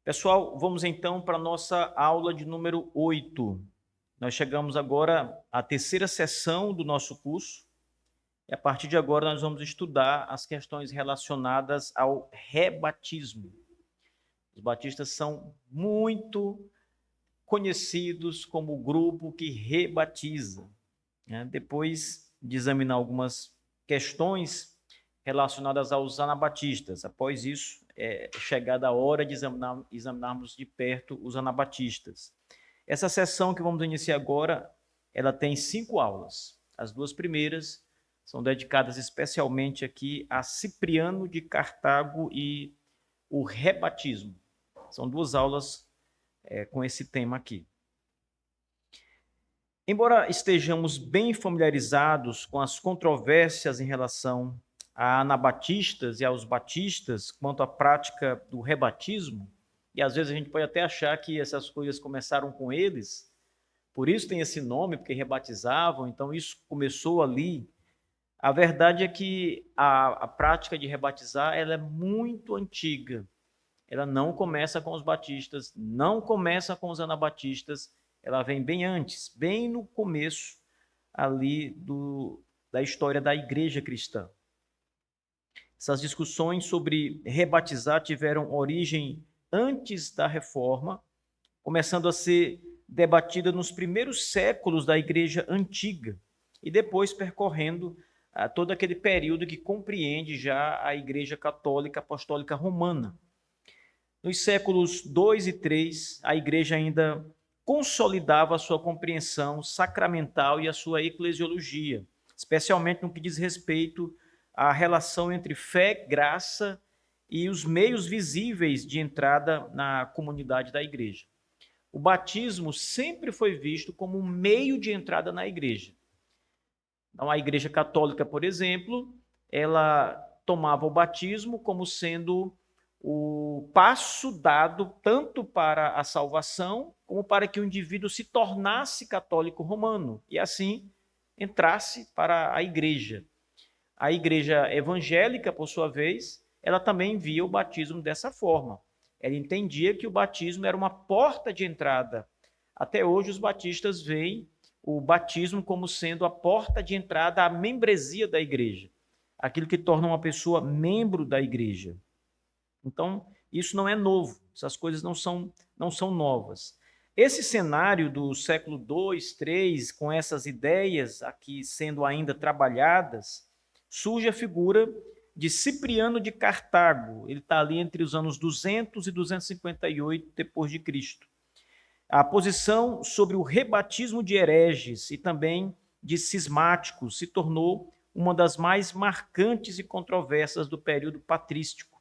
Pessoal, vamos então para a nossa aula de número 8. Nós chegamos agora à terceira sessão do nosso curso e a partir de agora nós vamos estudar as questões relacionadas ao rebatismo. Os batistas são muito conhecidos como o grupo que rebatiza, né? Depois de examinar algumas questões relacionadas aos anabatistas, após isso, é chegada a hora de examinarmos de perto os anabatistas. Essa sessão que vamos iniciar agora, ela tem 5 aulas. As 2 primeiras são dedicadas especialmente aqui a Cipriano de Cartago e o rebatismo. São 2 aulas com esse tema aqui. Embora estejamos bem familiarizados com as controvérsias em relação a anabatistas e aos batistas quanto à prática do rebatismo, e às vezes a gente pode até achar que essas coisas começaram com eles, por isso tem esse nome, porque rebatizavam, então isso começou ali. A verdade é que a prática de rebatizar ela é muito antiga. Ela não começa com os batistas, não começa com os anabatistas, ela vem bem antes, bem no começo ali da história da igreja cristã. Essas discussões sobre rebatizar tiveram origem antes da reforma, começando a ser debatida nos primeiros séculos da igreja antiga e depois percorrendo todo aquele período que compreende já a igreja católica apostólica romana. Nos séculos 2 e 3, a igreja ainda consolidava a sua compreensão sacramental e a sua eclesiologia, especialmente no que diz respeito à relação entre fé, graça e os meios visíveis de entrada na comunidade da igreja. O batismo sempre foi visto como um meio de entrada na igreja. Então, a igreja católica, por exemplo, ela tomava o batismo como sendo o passo dado tanto para a salvação como para que o indivíduo se tornasse católico romano e assim entrasse para a igreja. A igreja evangélica, por sua vez, ela também via o batismo dessa forma. Ela entendia que o batismo era uma porta de entrada. Até hoje os batistas veem o batismo como sendo a porta de entrada à membresia da igreja, aquilo que torna uma pessoa membro da igreja. Então, isso não é novo, essas coisas não são novas. Esse cenário do século II, III, com essas ideias aqui sendo ainda trabalhadas, surge a figura de Cipriano de Cartago. Ele está ali entre os anos 200 e 258 depois de Cristo. A posição sobre o rebatismo de hereges e também de cismáticos se tornou uma das mais marcantes e controversas do período patrístico.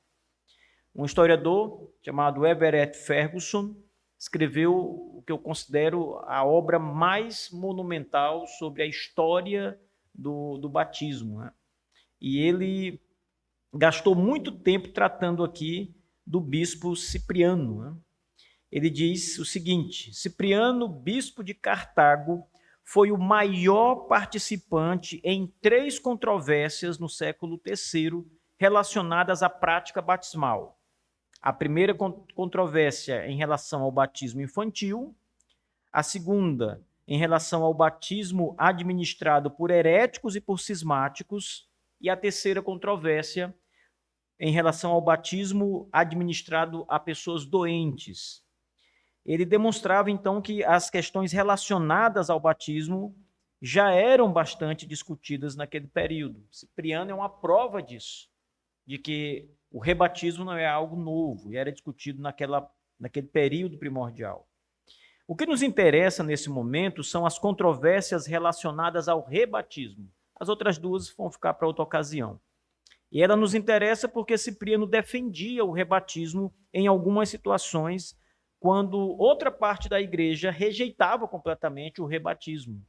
Um historiador chamado Everett Ferguson escreveu o que eu considero a obra mais monumental sobre a história do batismo, né? E ele gastou muito tempo tratando aqui do bispo Cipriano, né? Ele diz o seguinte: Cipriano, bispo de Cartago, foi o maior participante em 3 controvérsias no século III relacionadas à prática batismal. A primeira controvérsia em relação ao batismo infantil, a segunda em relação ao batismo administrado por heréticos e por cismáticos, e a terceira controvérsia em relação ao batismo administrado a pessoas doentes. Ele demonstrava, então, que as questões relacionadas ao batismo já eram bastante discutidas naquele período. Cipriano é uma prova disso, de que o rebatismo não é algo novo e era discutido naquele período primordial. O que nos interessa nesse momento são as controvérsias relacionadas ao rebatismo. As outras 2 vão ficar para outra ocasião. E ela nos interessa porque Cipriano defendia o rebatismo em algumas situações, quando outra parte da igreja rejeitava completamente o rebatismo.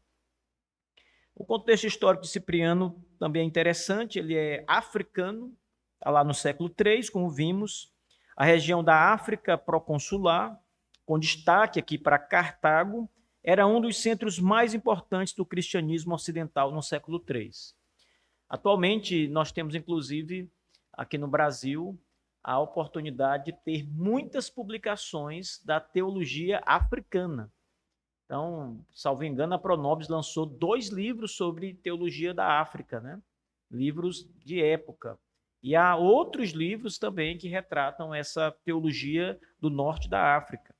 O contexto histórico de Cipriano também é interessante, ele é africano, está lá no século III, como vimos, a região da África proconsular, com destaque aqui para Cartago, era um dos centros mais importantes do cristianismo ocidental no século III. Atualmente, nós temos, inclusive, aqui no Brasil, a oportunidade de ter muitas publicações da teologia africana. Então, salvo engano, a Pronobis lançou 2 livros sobre teologia da África, né? Livros de época. E há outros livros também que retratam essa teologia do norte da África.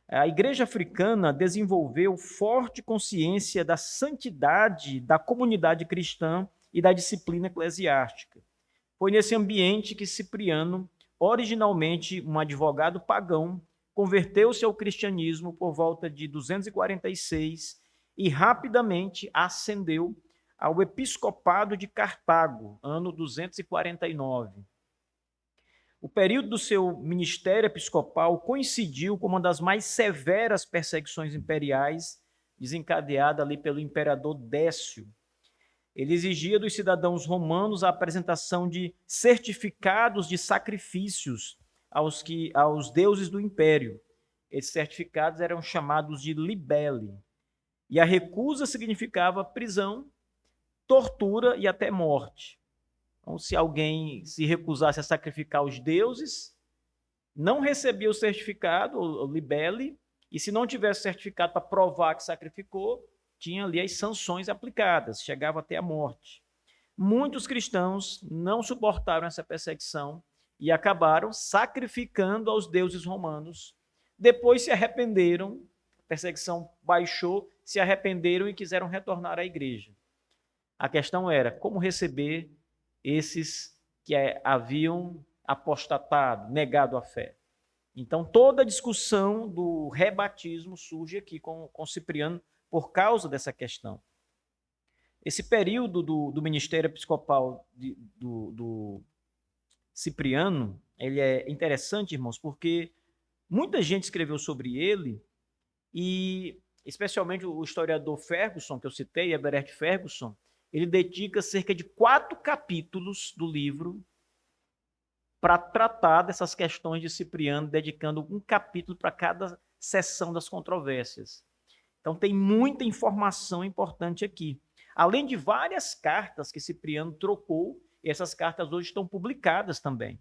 A igreja africana desenvolveu forte consciência da santidade da comunidade cristã e da disciplina eclesiástica. Foi nesse ambiente que Cipriano, originalmente um advogado pagão, converteu-se ao cristianismo por volta de 246 e rapidamente ascendeu ao episcopado de Cartago, ano 249. O período do seu ministério episcopal coincidiu com uma das mais severas perseguições imperiais desencadeada ali pelo imperador Décio. Ele exigia dos cidadãos romanos a apresentação de certificados de sacrifícios aos deuses do império. Esses certificados eram chamados de libelli. E a recusa significava prisão, tortura e até morte. Então, se alguém se recusasse a sacrificar os deuses, não recebia o certificado, o libelli, e se não tivesse certificado para provar que sacrificou, tinha ali as sanções aplicadas, chegava até a morte. Muitos cristãos não suportaram essa perseguição e acabaram sacrificando aos deuses romanos. Depois se arrependeram, a perseguição baixou, se arrependeram e quiseram retornar à igreja. A questão era como receber esses que haviam apostatado, negado a fé. Então, toda a discussão do rebatismo surge aqui com Cipriano por causa dessa questão. Esse período do ministério episcopal do Cipriano, ele é interessante, irmãos, porque muita gente escreveu sobre ele e, especialmente o historiador Ferguson, que eu citei, Everett Ferguson, ele dedica cerca de 4 capítulos do livro para tratar dessas questões de Cipriano, dedicando um capítulo para cada seção das controvérsias. Então, tem muita informação importante aqui. Além de várias cartas que Cipriano trocou, e essas cartas hoje estão publicadas também.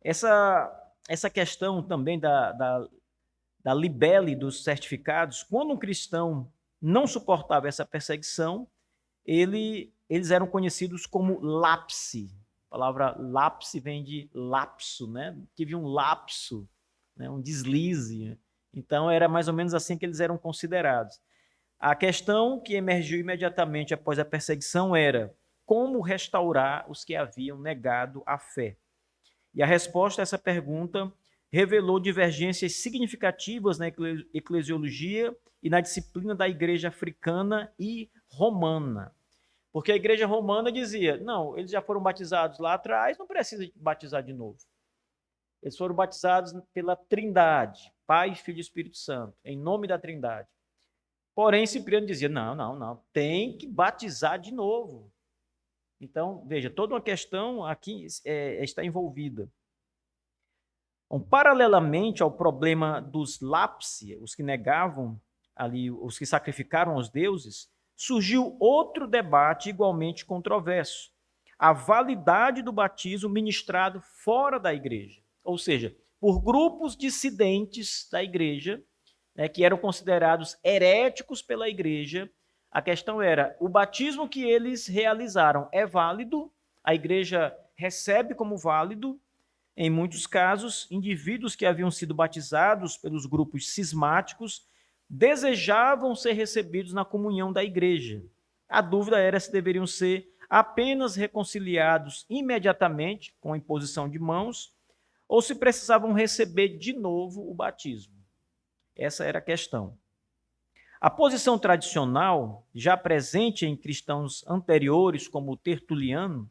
Essa questão também da libelli dos certificados, quando um cristão não suportava essa perseguição, eles eram conhecidos como lapsi. A palavra lapsi vem de lapso, né? Tive um lapso, né? Um deslize. Então, era mais ou menos assim que eles eram considerados. A questão que emergiu imediatamente após a perseguição era como restaurar os que haviam negado a fé. E a resposta a essa pergunta revelou divergências significativas na eclesiologia e na disciplina da igreja africana e romana. Porque a igreja romana dizia, não, eles já foram batizados lá atrás, não precisa batizar de novo. Eles foram batizados pela Trindade, Pai, Filho e Espírito Santo, em nome da Trindade. Porém, Cipriano dizia, não, tem que batizar de novo. Então, veja, toda uma questão aqui está envolvida. Bom, paralelamente ao problema dos lapsi, os que negavam ali, os que sacrificaram aos deuses, surgiu outro debate igualmente controverso, a validade do batismo ministrado fora da igreja, ou seja, por grupos dissidentes da igreja, né, que eram considerados heréticos pela igreja. A questão era, o batismo que eles realizaram é válido, a igreja recebe como válido. Em muitos casos, indivíduos que haviam sido batizados pelos grupos cismáticos desejavam ser recebidos na comunhão da igreja. A dúvida era se deveriam ser apenas reconciliados imediatamente com a imposição de mãos ou se precisavam receber de novo o batismo. Essa era a questão. A posição tradicional, já presente em cristãos anteriores, como Tertuliano,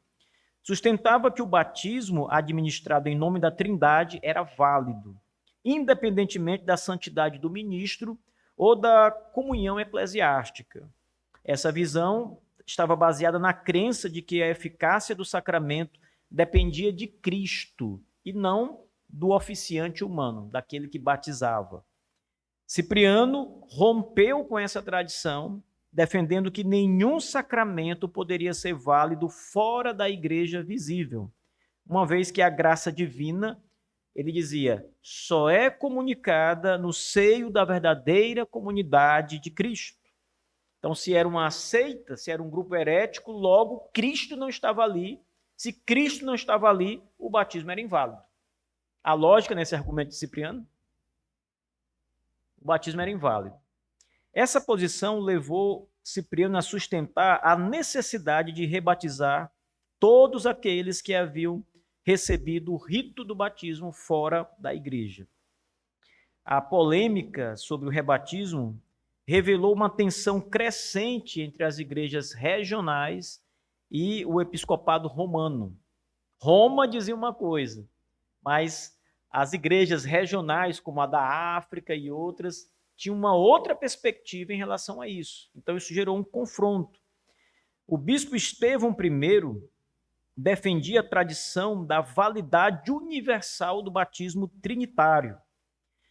sustentava que o batismo administrado em nome da Trindade era válido, independentemente da santidade do ministro ou da comunhão eclesiástica. Essa visão estava baseada na crença de que a eficácia do sacramento dependia de Cristo e não do oficiante humano, daquele que batizava. Cipriano rompeu com essa tradição, defendendo que nenhum sacramento poderia ser válido fora da igreja visível, uma vez que a graça divina, ele dizia, só é comunicada no seio da verdadeira comunidade de Cristo. Então, se era uma seita, se era um grupo herético, logo Cristo não estava ali. Se Cristo não estava ali, o batismo era inválido. A lógica nesse argumento de Cipriano, o batismo era inválido. Essa posição levou Cipriano a sustentar a necessidade de rebatizar todos aqueles que haviam recebido o rito do batismo fora da igreja. A polêmica sobre o rebatismo revelou uma tensão crescente entre as igrejas regionais e o episcopado romano. Roma dizia uma coisa, mas as igrejas regionais, como a da África e outras, tinham uma outra perspectiva em relação a isso. Então, isso gerou um confronto. O bispo Estevão I defendia a tradição da validade universal do batismo trinitário,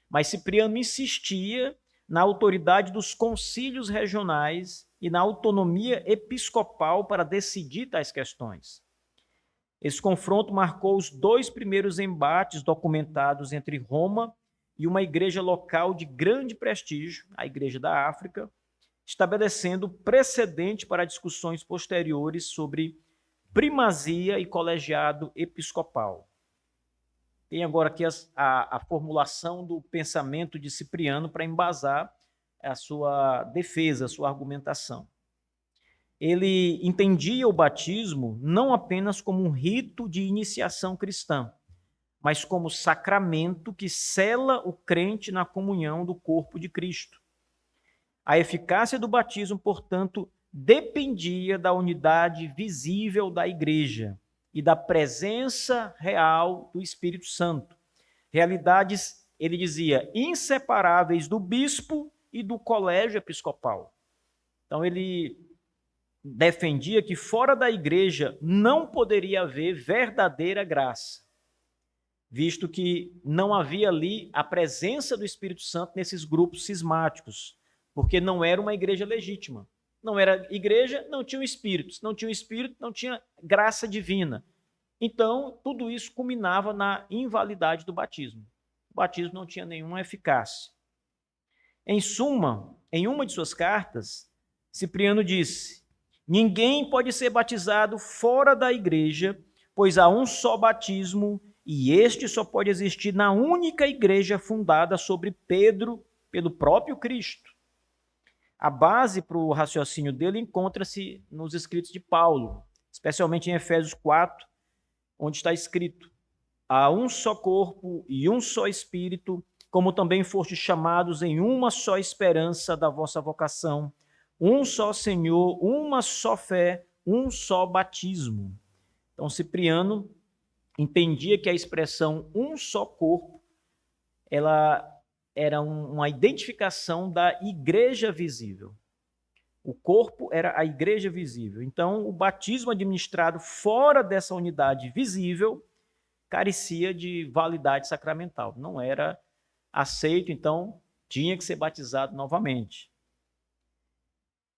mas Cipriano insistia na autoridade dos concílios regionais e na autonomia episcopal para decidir tais questões. Esse confronto marcou os 2 primeiros embates documentados entre Roma e uma igreja local de grande prestígio, a Igreja da África, estabelecendo precedente para discussões posteriores sobre primazia e colegiado episcopal. Tem agora aqui a formulação do pensamento de Cipriano para embasar a sua defesa, a sua argumentação. Ele entendia o batismo não apenas como um rito de iniciação cristã, mas como sacramento que sela o crente na comunhão do corpo de Cristo. A eficácia do batismo, portanto, dependia da unidade visível da igreja e da presença real do Espírito Santo. Realidades, ele dizia, inseparáveis do bispo e do colégio episcopal. Então, ele defendia que fora da igreja não poderia haver verdadeira graça, visto que não havia ali a presença do Espírito Santo nesses grupos cismáticos, porque não era uma igreja legítima. Não era igreja, não tinha o Espírito. Se não tinha o Espírito, não tinha graça divina. Então, tudo isso culminava na invalidade do batismo. O batismo não tinha nenhuma eficácia. Em suma, em uma de suas cartas, Cipriano disse: ninguém pode ser batizado fora da igreja, pois há um só batismo, e este só pode existir na única igreja fundada sobre Pedro pelo próprio Cristo. A base para o raciocínio dele encontra-se nos escritos de Paulo, especialmente em Efésios 4, onde está escrito: há um só corpo e um só espírito, como também fostes chamados em uma só esperança da vossa vocação, um só Senhor, uma só fé, um só batismo. Então, Cipriano entendia que a expressão um só corpo, ela era uma identificação da igreja visível. O corpo era a igreja visível. Então, o batismo administrado fora dessa unidade visível carecia de validade sacramental. Não era aceito, então tinha que ser batizado novamente.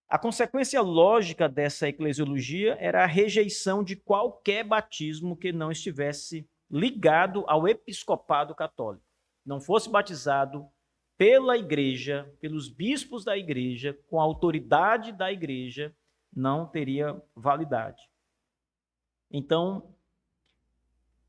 A consequência lógica dessa eclesiologia era a rejeição de qualquer batismo que não estivesse ligado ao episcopado católico. Não fosse batizado pela igreja, pelos bispos da igreja, com a autoridade da igreja, não teria validade. Então,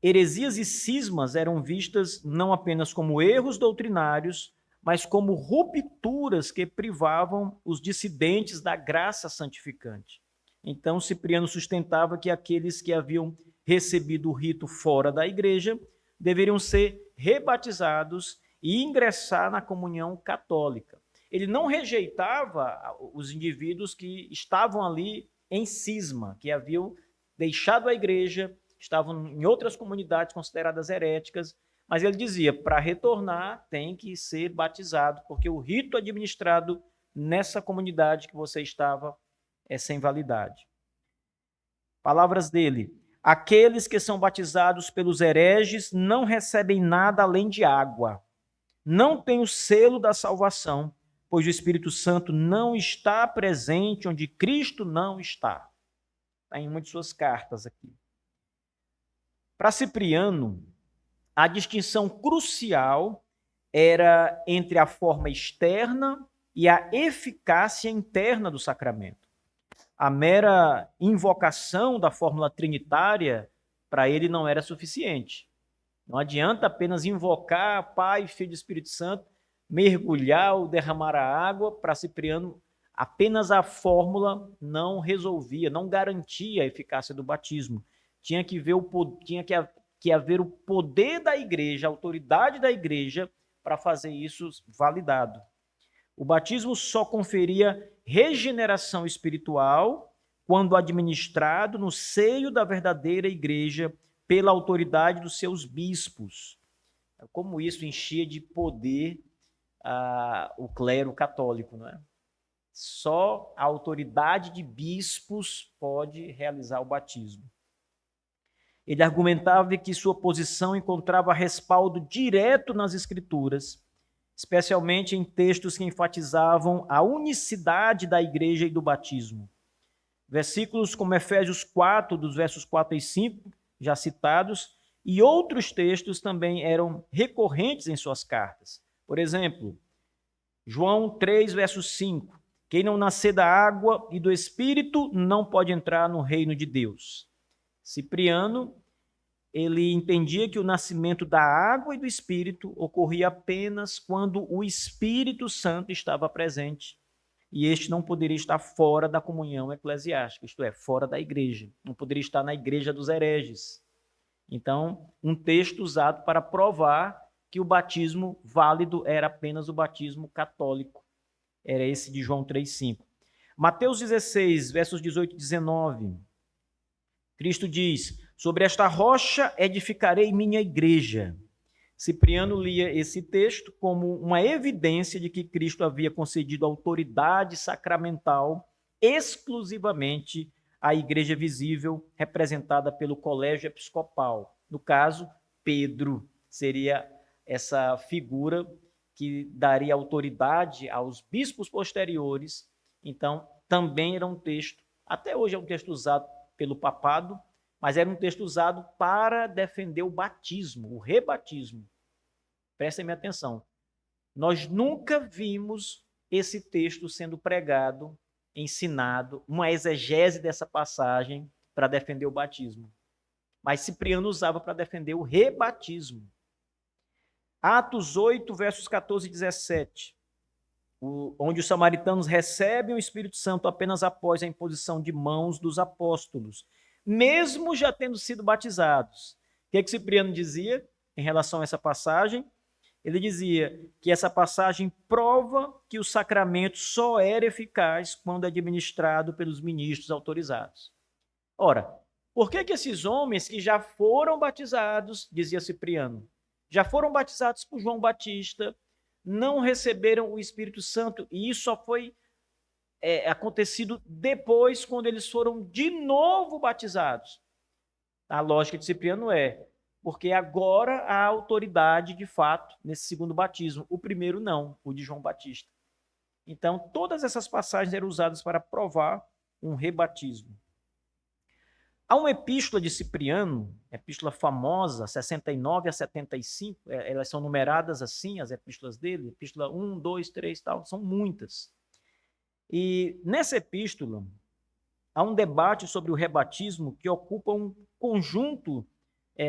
heresias e cismas eram vistas não apenas como erros doutrinários, mas como rupturas que privavam os dissidentes da graça santificante. Então, Cipriano sustentava que aqueles que haviam recebido o rito fora da igreja deveriam ser rebatizados e ingressar na comunhão católica. Ele não rejeitava os indivíduos que estavam ali em cisma, que haviam deixado a igreja, estavam em outras comunidades consideradas heréticas, mas ele dizia, para retornar tem que ser batizado, porque o rito administrado nessa comunidade que você estava é sem validade. Palavras dele: aqueles que são batizados pelos hereges não recebem nada além de água. Não têm o selo da salvação, pois o Espírito Santo não está presente onde Cristo não está. Está em uma de suas cartas aqui. Para Cipriano, a distinção crucial era entre a forma externa e a eficácia interna do sacramento. A mera invocação da fórmula trinitária, para ele, não era suficiente. Não adianta apenas invocar Pai, Filho e Espírito Santo, mergulhar ou derramar a água. Para Cipriano, apenas a fórmula não resolvia, não garantia a eficácia do batismo. Tinha que haver o poder da igreja, a autoridade da igreja, para fazer isso validado. O batismo só conferia regeneração espiritual quando administrado no seio da verdadeira igreja pela autoridade dos seus bispos. Como isso enchia de poder o clero católico, não é? Só a autoridade de bispos pode realizar o batismo. Ele argumentava que sua posição encontrava respaldo direto nas Escrituras, especialmente em textos que enfatizavam a unicidade da igreja e do batismo. Versículos como Efésios 4, dos versos 4 e 5, já citados, e outros textos também eram recorrentes em suas cartas. Por exemplo, João 3, verso 5, quem não nascer da água e do Espírito não pode entrar no reino de Deus. Cipriano, ele entendia que o nascimento da água e do Espírito ocorria apenas quando o Espírito Santo estava presente, e este não poderia estar fora da comunhão eclesiástica, isto é, fora da igreja, não poderia estar na igreja dos hereges. Então, um texto usado para provar que o batismo válido era apenas o batismo católico. Era esse de João 3,5. Mateus 16, versos 18 e 19. Cristo diz: sobre esta rocha edificarei minha igreja. Cipriano lia esse texto como uma evidência de que Cristo havia concedido autoridade sacramental exclusivamente à igreja visível, representada pelo colégio episcopal. No caso, Pedro seria essa figura que daria autoridade aos bispos posteriores. Então, também era um texto, até hoje é um texto usado pelo papado, mas era um texto usado para defender o batismo, o rebatismo. Prestem atenção. Nós nunca vimos esse texto sendo pregado, ensinado, uma exegese dessa passagem para defender o batismo. Mas Cipriano usava para defender o rebatismo. Atos 8, versos 14 e 17, onde os samaritanos recebem o Espírito Santo apenas após a imposição de mãos dos apóstolos, mesmo já tendo sido batizados. O que Cipriano dizia em relação a essa passagem? Ele dizia que essa passagem prova que o sacramento só era eficaz quando administrado pelos ministros autorizados. Ora, por que esses homens que já foram batizados, dizia Cipriano, já foram batizados por João Batista, não receberam o Espírito Santo? E isso só foi acontecido depois, quando eles foram de novo batizados. A lógica de Cipriano porque agora há autoridade, de fato, nesse segundo batismo. O primeiro não, o de João Batista. Então, todas essas passagens eram usadas para provar um rebatismo. Há uma epístola de Cipriano, epístola famosa, 69 a 75, elas são numeradas assim, as epístolas dele, epístola 1, 2, 3, tal, são muitas. E nessa epístola, há um debate sobre o rebatismo que ocupa um conjunto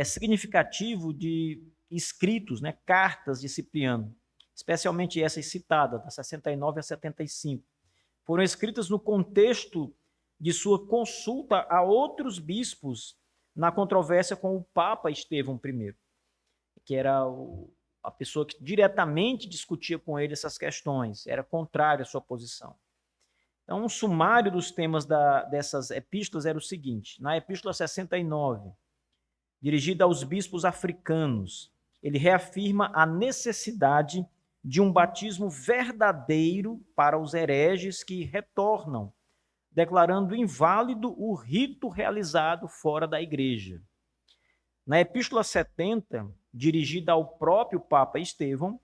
significativo de escritos, cartas de Cipriano, especialmente essas citadas, da 69 a 75. Foram escritas no contexto de sua consulta a outros bispos na controvérsia com o Papa Estevão I, que era a pessoa que diretamente discutia com ele essas questões, era contrário à sua posição. Então, um sumário dos temas dessas epístolas era o seguinte: na epístola 69, dirigida aos bispos africanos, ele reafirma a necessidade de um batismo verdadeiro para os hereges que retornam, declarando inválido o rito realizado fora da igreja. Na epístola 70, dirigida ao próprio Papa Estevão,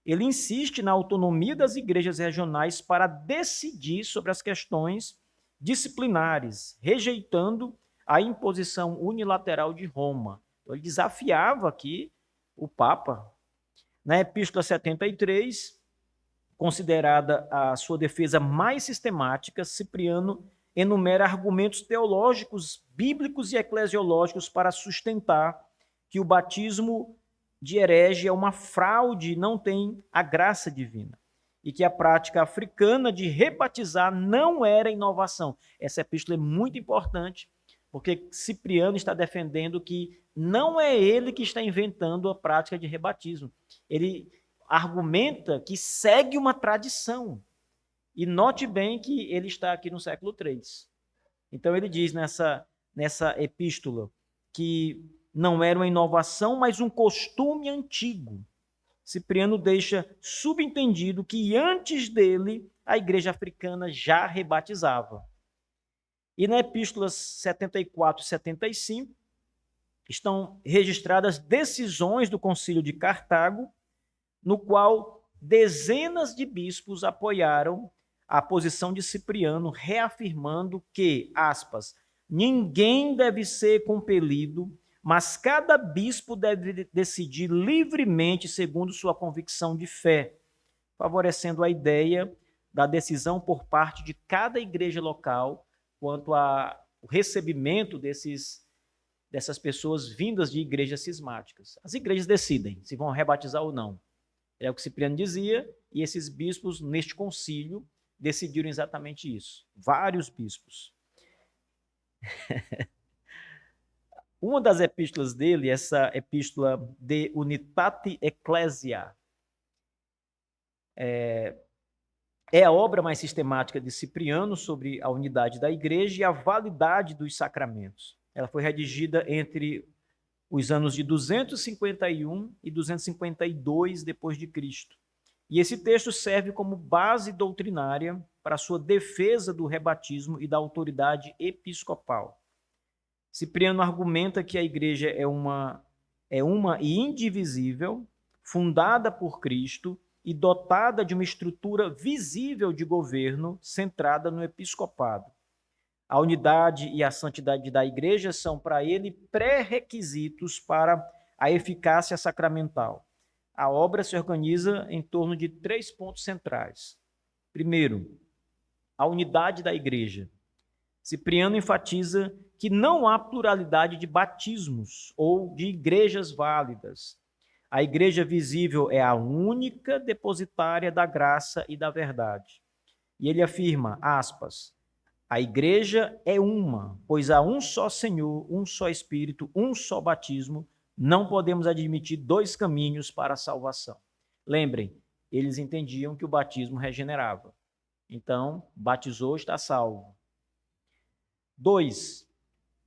ele insiste na autonomia das igrejas regionais para decidir sobre as questões disciplinares, rejeitando a imposição unilateral de Roma. Então, ele desafiava aqui o Papa. Na Epístola 73, considerada a sua defesa mais sistemática, Cipriano enumera argumentos teológicos, bíblicos e eclesiológicos para sustentar que o batismo de herege é uma fraude e não tem a graça divina, e que a prática africana de rebatizar não era inovação. Essa epístola é muito importante, porque Cipriano está defendendo que não é ele que está inventando a prática de rebatismo. Ele argumenta que segue uma tradição. E note bem que ele está aqui no século III. Então ele diz nessa epístola que não era uma inovação, mas um costume antigo. Cipriano deixa subentendido que antes dele a igreja africana já rebatizava. E na epístolas 74 e 75 estão registradas decisões do Concílio de Cartago, no qual dezenas de bispos apoiaram a posição de Cipriano, reafirmando que, aspas, ninguém deve ser compelido, mas cada bispo deve decidir livremente segundo sua convicção de fé, favorecendo a ideia da decisão por parte de cada igreja local quanto ao recebimento dessas pessoas vindas de igrejas cismáticas. As igrejas decidem se vão rebatizar ou não. É o que Cipriano dizia, e esses bispos, neste concílio, decidiram exatamente isso. Vários bispos. Uma das epístolas dele, essa epístola de Unitate Ecclesiae, é a obra mais sistemática de Cipriano sobre a unidade da igreja e a validade dos sacramentos. Ela foi redigida entre os anos de 251 e 252 depois de Cristo. E esse texto serve como base doutrinária para a sua defesa do rebatismo e da autoridade episcopal. Cipriano argumenta que a igreja é uma e indivisível, fundada por Cristo e dotada de uma estrutura visível de governo centrada no episcopado. A unidade e a santidade da igreja são para ele pré-requisitos para a eficácia sacramental. A obra se organiza em torno de 3 pontos centrais. Primeiro, a unidade da igreja. Cipriano enfatiza que não há pluralidade de batismos ou de igrejas válidas. A igreja visível é a única depositária da graça e da verdade. E ele afirma, aspas, a igreja é uma, pois há um só Senhor, um só Espírito, um só batismo. Não podemos admitir 2 caminhos para a salvação. Lembrem, eles entendiam que o batismo regenerava. Então, batizou, está salvo. 2.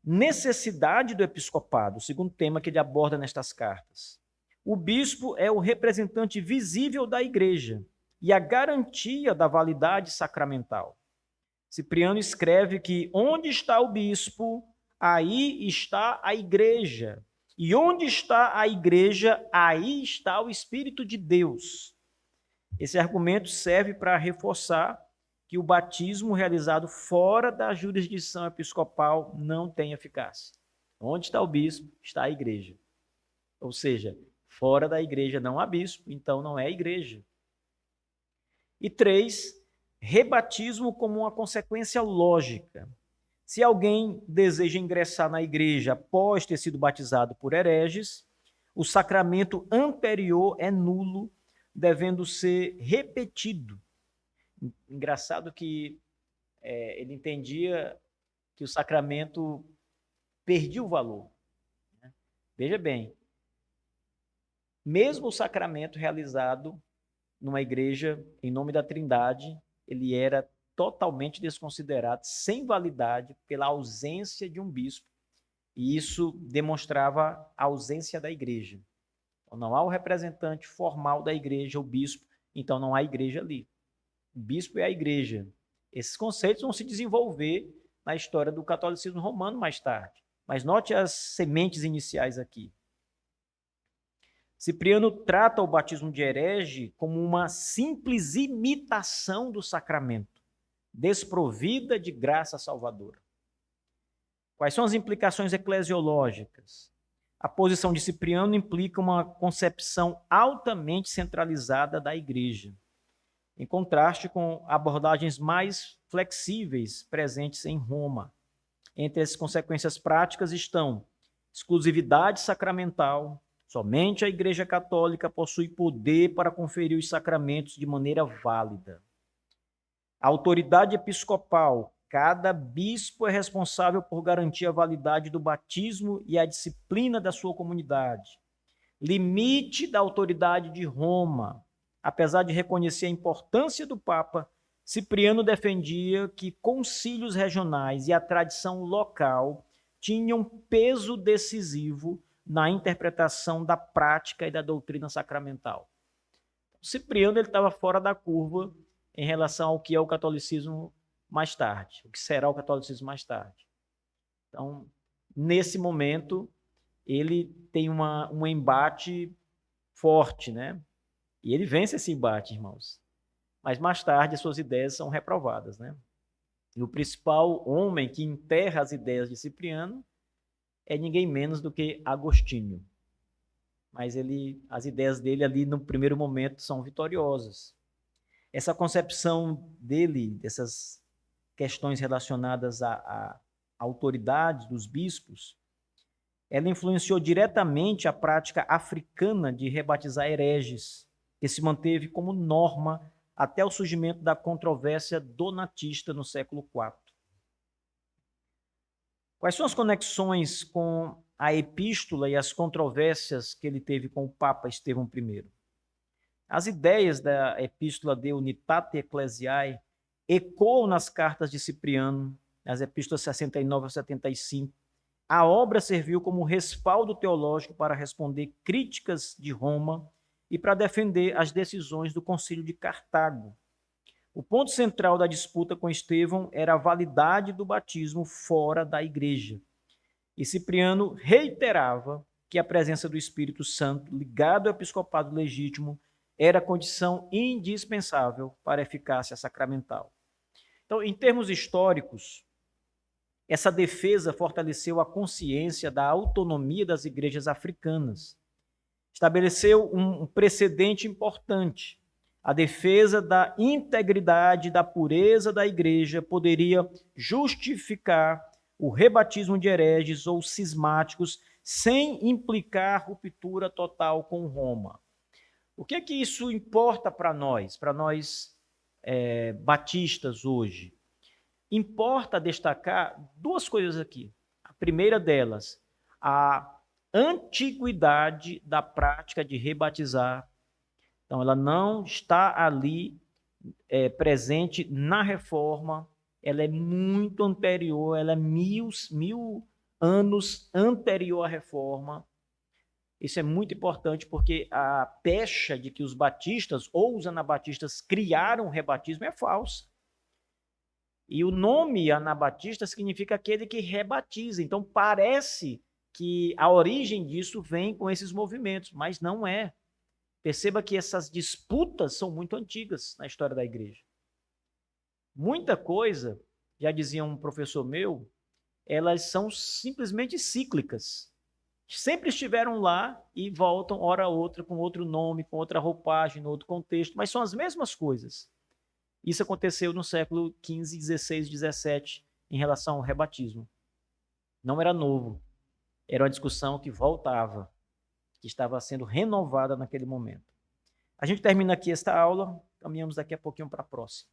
Necessidade do episcopado, o segundo tema que ele aborda nestas cartas. O bispo é o representante visível da igreja e a garantia da validade sacramental. Cipriano escreve que onde está o bispo, aí está a igreja. E onde está a igreja, aí está o Espírito de Deus. Esse argumento serve para reforçar que o batismo realizado fora da jurisdição episcopal não tem eficácia. Onde está o bispo, está a igreja. Ou seja, fora da igreja não há bispo, então não é igreja. E 3, rebatismo como uma consequência lógica. Se alguém deseja ingressar na igreja após ter sido batizado por hereges, o sacramento anterior é nulo, devendo ser repetido. Engraçado que ele entendia que o sacramento perdia o valor. Veja bem, mesmo o sacramento realizado numa igreja em nome da Trindade, ele era totalmente desconsiderado, sem validade, pela ausência de um bispo. E isso demonstrava a ausência da igreja. Então, não há o representante formal da igreja, o bispo, então não há igreja ali. O bispo é a igreja. Esses conceitos vão se desenvolver na história do catolicismo romano mais tarde. Mas note as sementes iniciais aqui. Cipriano trata o batismo de herege como uma simples imitação do sacramento, desprovida de graça salvadora. Quais são as implicações eclesiológicas? a posição de Cipriano implica uma concepção altamente centralizada da igreja, em contraste com abordagens mais flexíveis presentes em Roma. Entre as consequências práticas estão exclusividade sacramental. Somente a Igreja Católica possui poder para conferir os sacramentos de maneira válida. A autoridade episcopal. Cada bispo é responsável por garantir a validade do batismo e a disciplina da sua comunidade. Limite da autoridade de Roma. Apesar de reconhecer a importância do Papa, Cipriano defendia que concílios regionais e a tradição local tinham peso decisivo na interpretação da prática e da doutrina sacramental. Cipriano estava fora da curva em relação ao que é o catolicismo mais tarde, o que será o catolicismo mais tarde. Então, nesse momento, ele tem um embate forte, né? E ele vence esse embate, irmãos. Mas mais tarde, as suas ideias são reprovadas, né? E o principal homem que enterra as ideias de Cipriano é ninguém menos do que Agostinho. Mas as ideias dele ali no primeiro momento são vitoriosas. Essa concepção dele, dessas questões relacionadas à autoridade dos bispos, ela influenciou diretamente a prática africana de rebatizar hereges, que se manteve como norma até o surgimento da controvérsia donatista no século IV. Quais são as conexões com a epístola e as controvérsias que ele teve com o Papa Estevão I? As ideias da epístola de Unitate Ecclesiae ecoam nas cartas de Cipriano, nas epístolas 69 a 75. A obra serviu como respaldo teológico para responder críticas de Roma e para defender as decisões do Concílio de Cartago. O ponto central da disputa com Estevão era a validade do batismo fora da igreja. E Cipriano reiterava que a presença do Espírito Santo, ligado ao episcopado legítimo, era condição indispensável para a eficácia sacramental. Então, em termos históricos, essa defesa fortaleceu a consciência da autonomia das igrejas africanas. Estabeleceu um precedente importante. A defesa da integridade, da pureza da igreja poderia justificar o rebatismo de hereges ou cismáticos sem implicar ruptura total com Roma. O que é que isso importa para nós batistas hoje? Importa destacar duas coisas aqui. A primeira delas, a antiguidade da prática de rebatizar. Então, ela não está ali presente na reforma, ela é muito anterior, ela é mil anos anterior à reforma. Isso é muito importante porque a pecha de que os batistas ou os anabatistas criaram o rebatismo é falsa. E o nome anabatista significa aquele que rebatiza. Então, parece que a origem disso vem com esses movimentos, mas não é. Perceba que essas disputas são muito antigas na história da igreja. Muita coisa, já dizia um professor meu, elas são simplesmente cíclicas. Sempre estiveram lá e voltam, hora a outra, com outro nome, com outra roupagem, no outro contexto, mas são as mesmas coisas. Isso aconteceu no século XV, XVI, XVII, em relação ao rebatismo. Não era novo, era uma discussão que voltava, que estava sendo renovada naquele momento. A gente termina aqui esta aula, caminhamos daqui a pouquinho para a próxima.